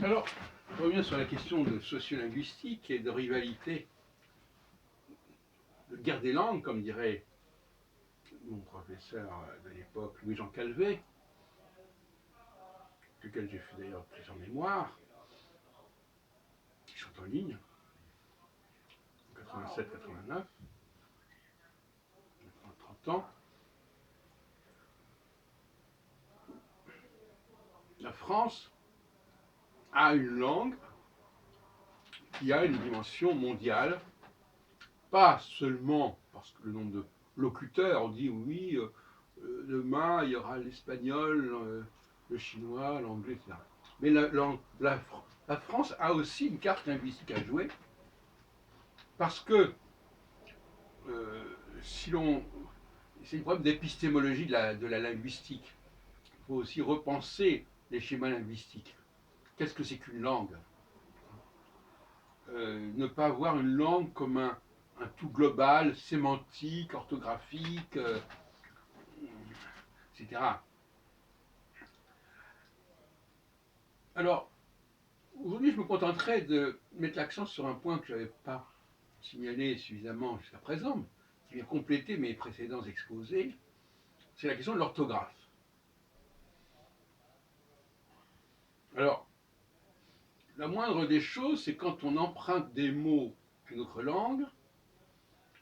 Alors, je reviens sur la question de sociolinguistique et de rivalité, de guerre des langues, comme dirait mon professeur de l'époque, Louis-Jean Calvet, duquel j'ai fait d'ailleurs plusieurs mémoires, qui sont en ligne, en 87-89, maintenant 30 ans. La France a une langue qui a une dimension mondiale, pas seulement parce que le nombre de locuteurs, on dit oui, demain il y aura l'espagnol, le chinois, l'anglais, etc. Mais la France a aussi une carte linguistique à jouer parce que si l'on. C'est le problème d'épistémologie de la linguistique. Il faut aussi repenser les schémas linguistiques. Qu'est-ce que c'est qu'une langue? Ne pas avoir une langue comme un tout global, sémantique, orthographique, etc. Alors, aujourd'hui, je me contenterai de mettre l'accent sur un point que je n'avais pas signalé suffisamment jusqu'à présent, qui vient compléter mes précédents exposés, c'est la question de l'orthographe. Alors, la moindre des choses, c'est quand on emprunte des mots d'une autre langue,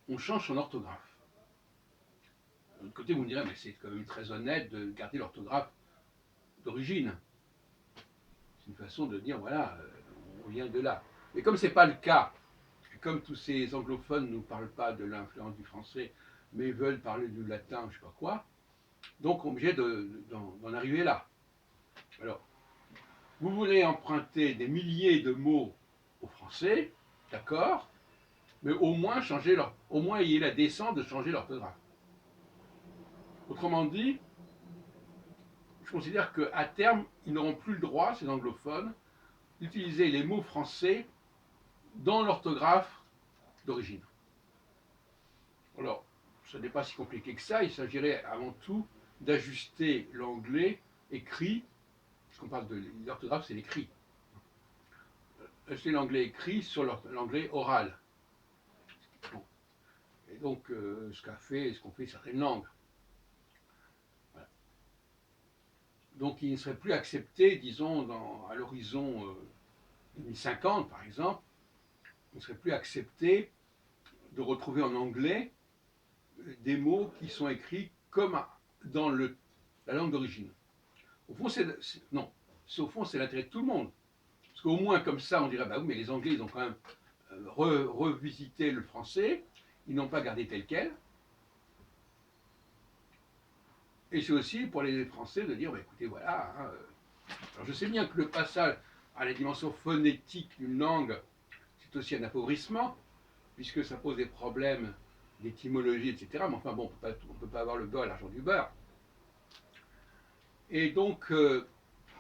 on change son orthographe. De l'autre côté, vous me direz, mais c'est quand même très honnête de garder l'orthographe d'origine. C'est une façon de dire, voilà, on vient de là. Mais comme ce n'est pas le cas, comme tous ces anglophones ne parlent pas de l'influence du français, mais veulent parler du latin, je ne sais pas quoi, donc on est obligé d'en arriver là. Alors, vous voulez emprunter des milliers de mots au français, d'accord, mais au moins ayez la décence de changer l'orthographe. Autrement dit, je considère qu'à terme, ils n'auront plus le droit, ces anglophones, d'utiliser les mots français dans l'orthographe d'origine. Alors, ce n'est pas si compliqué que ça, il s'agirait avant tout d'ajuster l'anglais écrit, puisqu'on parle de l'orthographe, c'est l'écrit. Ajuster l'anglais écrit sur l'anglais oral. Bon. Et donc, ce qu'on fait certaines langues. Voilà. Donc, il ne serait plus accepté, disons, à l'horizon 2050, par exemple, il ne serait plus accepté de retrouver en anglais des mots qui sont écrits comme dans la langue d'origine. Au fond, non. Au fond, c'est l'intérêt de tout le monde. Parce qu'au moins, comme ça, on dirait, bah oui, mais les Anglais, ils ont quand même revisité le français, ils n'ont pas gardé tel quel. Et c'est aussi pour les Français de dire, bah, écoutez, voilà. Hein, alors je sais bien que le passage à la dimension phonétique d'une langue, c'est aussi un appauvrissement, puisque ça pose des problèmes d'étymologie, etc. Mais enfin bon, on ne peut pas avoir le beurre à l'argent du beurre. Et donc,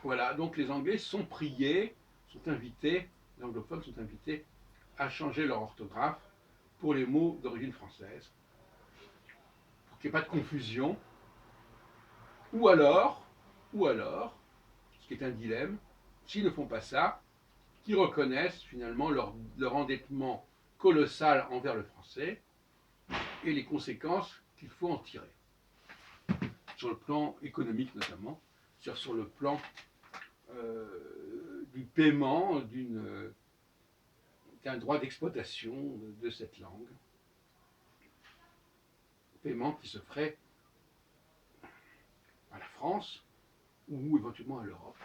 voilà, donc les Anglais sont priés, sont invités, les anglophones sont invités à changer leur orthographe pour les mots d'origine française, pour qu'il n'y ait pas de confusion, ou alors, ce qui est un dilemme, s'ils ne font pas ça, qu'ils reconnaissent finalement leur endettement colossal envers le français et les conséquences qu'il faut en tirer, sur le plan économique notamment, sur le plan du paiement d'un droit d'exploitation de cette langue, paiement qui se ferait à la France ou éventuellement à l'Europe.